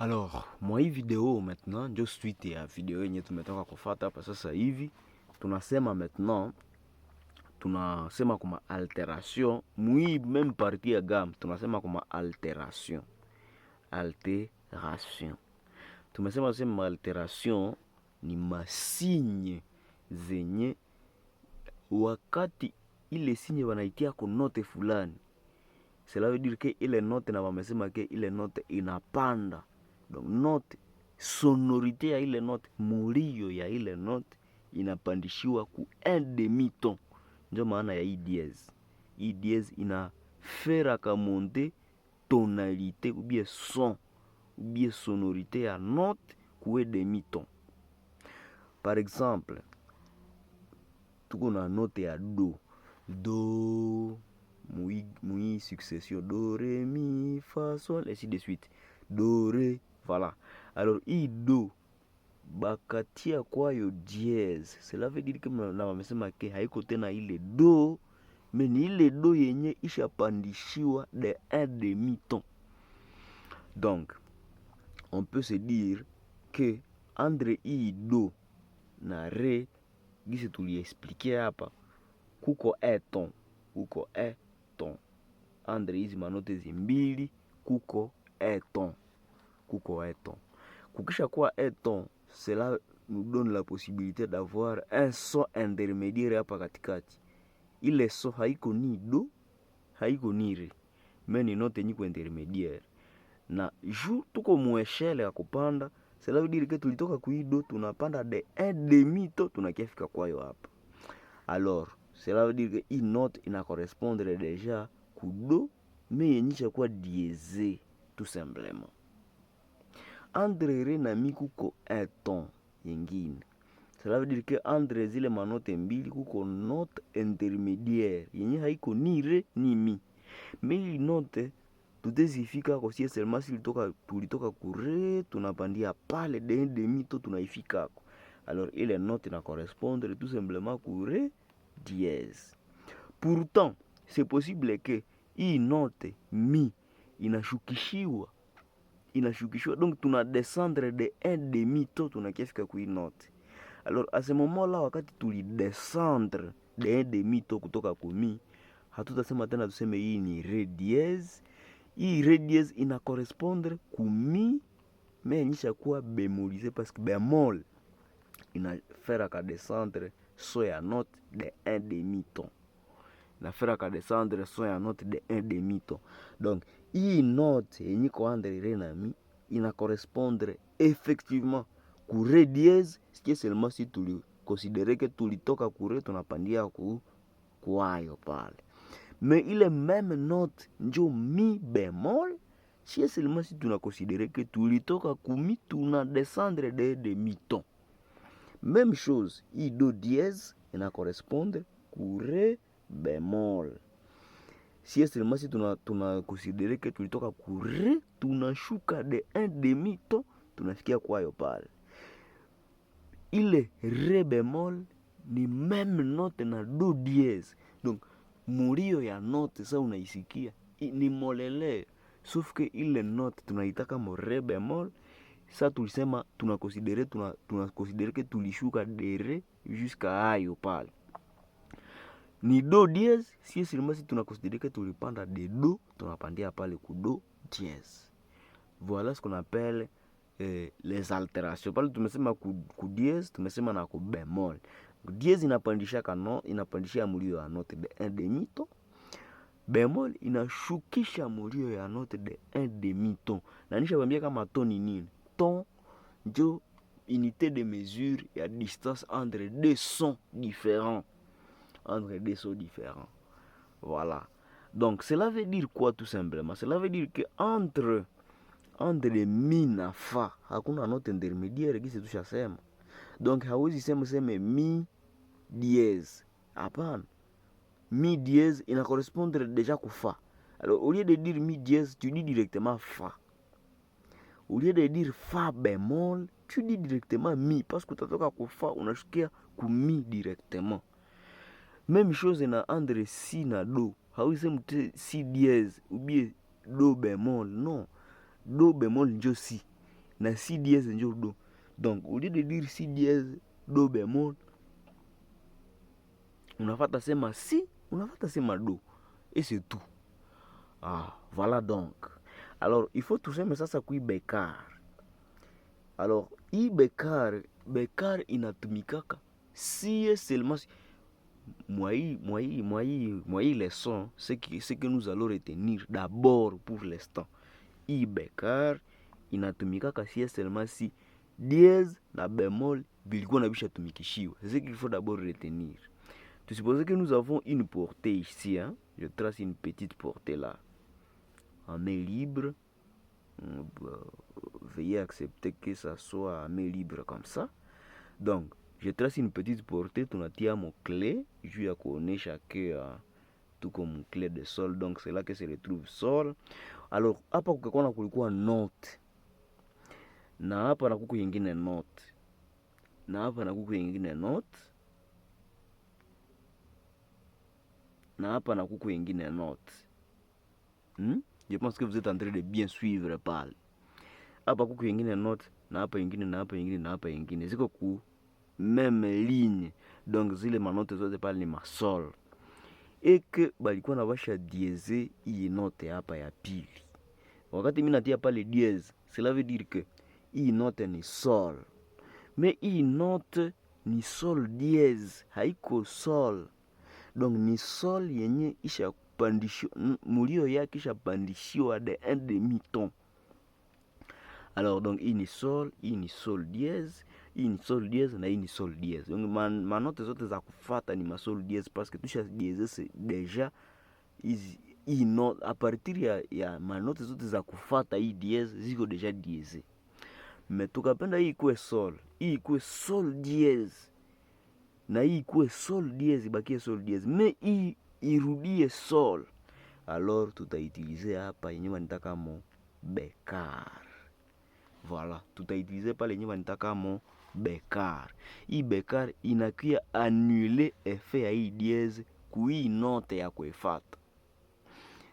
Alors, mwa hii video maintenant ndio suite ya video yenye tumetoka kufuata hapa sasa hivi. Tunasema maintenant, tunasema kuma alteration, mwi même partie ya gamme, tunasema kuma alteration. Alteration. Tumesema alteration ni masinye zenye wakati ile sinye wanaitia kwa note fulani. Cela veut dire que ile note na wamesema ke ile note inapanda. Donc note, sonorité ya ile note, mulio ya ile note inapandishiwa ku un demi-ton. Ndio maana ya hii dièse. Hii dièse inafera ka monter tonalité ou bien son ou bien sonorité ya note ku un demi-ton. Par exemple, tuko na note ya do. Do, mui succession do, ré, mi, fa, sol, ainsi de suite. Do, ré, voilà. Alors, hii do bakatia kwayo dièse. Cela veut dire que na wamesema ke haiko tena ile do, mais ni ile do yenye ishapandishiwa de un demi-ton. Donc, on peut se dire que entre hii do na ré, gisi tuliexpliquer hapa, kuko un ton, kuko un ton. Entre hizi manote zimbili kuko un ton, kuko un ton. Kukisha kuwa un ton, cela nous donne la possibilité d'avoir un son intermédiaire hapa katikati. Ile son haiko ni do, haiko ni re, mais ni note nyiko intermédiaire. Na juu tuko mweshele ya kupanda, cela veut dire que tulitoka kuido tunapanda de un demi-ton tunakiafika kwayo hapa. Alors, cela veut dire que hii note ina correspondre déjà ku do, mais yenyisha kuwa diésé tout simplement. Entre re na mi kuko un ton yengine. Cela veut dire que entre zile manote mbili kuko note intermédiaire yenye haiko ni re ni mi. Mais hii note tutezifika kwa sie seulement si tulitoka ku re tunapandia pale de un demi-ton tunaifika ko. Alors ile note ina correspondre tout simplement ku re dièse. Pourtant, c'est possible que hii note mi inashukishiwa, donc tuna descendre de un demi-ton tunakiafika ku hii note. Alors à ce moment-là, wakati tuli descendre de un demi-ton kutoka ku mi, hatutasema tena tuseme hii ni re dièse. Hii re dièse ina correspondre ku mi, mais nisha kuwa bémolisé parce que bémol ina faire ka descendre so ya note de un demi-ton. Na faire ka descendre so ya note de un demi-ton. Donc, hii note yenye ko entre re na mi ina correspondre effectivement ku re dièse, ce qui est seulement si tuli considérer que tulitoka ku re tunapandia kwayo pale. Mais ile même note njo mi bémol, si est seulement si tuna considérer que tulitoka ku mi tuna descendre de demi-ton. Même chose, hii do dièse ina correspondre ku re bémol. Si est seulement si tuna considérer que tulitoka ku re tunashuka de un demi-ton tunafikia kwayo pale. Ile re bémol ni même note na do dièse. Donc mulio ya note sa unaisikia ni molele, sauf que ile note tunaitaka mo re bémol. Sa tulisema tunakonsidere que tulishuka de re jusqu'à ayo pale. Ni do dièse, si seulement si tunakonsidere que tulipanda de do tunapandia pale ku do dièse. Voilà ce qu'on appelle les altérations. Pale tumesema ku dièse, tumesema na ku bémol. Dièse inapandisha mulio ya note de un demi-ton. Bémol inashukisha mulio ya note de un demi-ton. Na nisha wambia kama ton ni nini? Ton njo unité de mesure ya distance entre deux sons différents. Entre deux sons différents. Voilà. Donc cela veut dire quoi tout simplement? Cela veut dire que entre mi na fa hakuna note intermédiaire kisi tushasema. Donc hawezi sema mi dièse. Hapana. Mi dièse ina correspondre déjà ku fa. Alors au lieu de dire mi dièse, tu dis directement fa. Au lieu de dire fa bémol, tu dis directement mi, parce que utatoka ku fa unashukia ku mi directement. Même chose na entre si na do. Hawezi sema si dièse ou bien do bémol, non. Do bémol njo si. na si dièse njo do. Donc au lieu de dire si dièse do bémol, unafata sema si, unafata sema do, et c'est tout. Ah, voilà donc. Alors il faut tuseme sasa kui bekar. Alors hii bekar inatumikaka si seulement moi leçon, ce que nous allons retenir d'abord pour l'instant. Hii bekar inatumikaka si seulement si dièse na bémol bilikuwa na bisha tumikishiwa. C'est ce qu'il faut d'abord retenir. Tu supposes que nous avons une portée ici, hein? Je trace une petite portée là. En main libre. Veuillez accepter que ça soit en main libre comme ça. Donc, je trace une petite portée, tunatia mon clé, juu ya kuonesha que tuko mon clé de sol, donc c'est là que se retrouve sol. Alors, hapa kukakona kulikuwa note. Na hapa na kuku yengine note. Na hapa na kuku yengine note. Na hapa na kuku yengine note. Je pense que vous êtes en train de bien suivre pale. Hapa kuku yengine note, na hapa yengine, na hapa yengine, na hapa yengine. Ziko ku même ligne. Donc zile manote zote pale ni masol. Et que balikuwa na basha dieze hii note hapa ya pili. Wakati mimi natia pale dièse, cela veut dire que hii note ni sol. Mais hii note ni sol dièse, haiko sol. Donc ni sol yenye isha pandishiwa, mulio yake isha pandishiwa de un demi-ton. Alors donc hii ni sol dièse, hii ni sol dièse na hii ni sol dièse. Donc manote zote za kufata ni masol dièse parce que tusha dièse c'est déjà hii note à partir ya manote zote za kufata hii dièse ziko déjà dièse. Mais tukapenda hii ikuwe sol dièse. Na hii ikuwe sol dièse, ibakie sol dièse. Mais hii irudie sol. Alors tutautiliser hapa yenye wanitaka mo bekar. Voilà, tutautiliser pale yenye wanitaka mo bekar. Hii bekar inakuya annuler effet ya hii dièse ku hii note ya kuefata.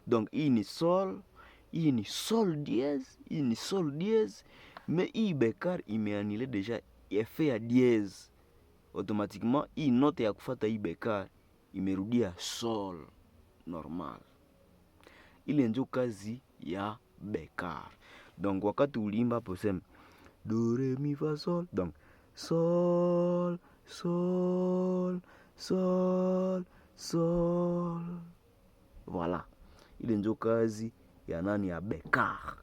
Donc hii ni sol dièse, mais hii bekar imeannule déjà effet ya dièse. Automatiquement hii note ya kufata hii bekar imerudia sol normal. Ile ndio kazi ya bekar. Donc wakati ulimba hapo sema do re mi fa sol, donc sol sol sol sol. Voilà. Ile ndio kazi ya nani? Ya bekar.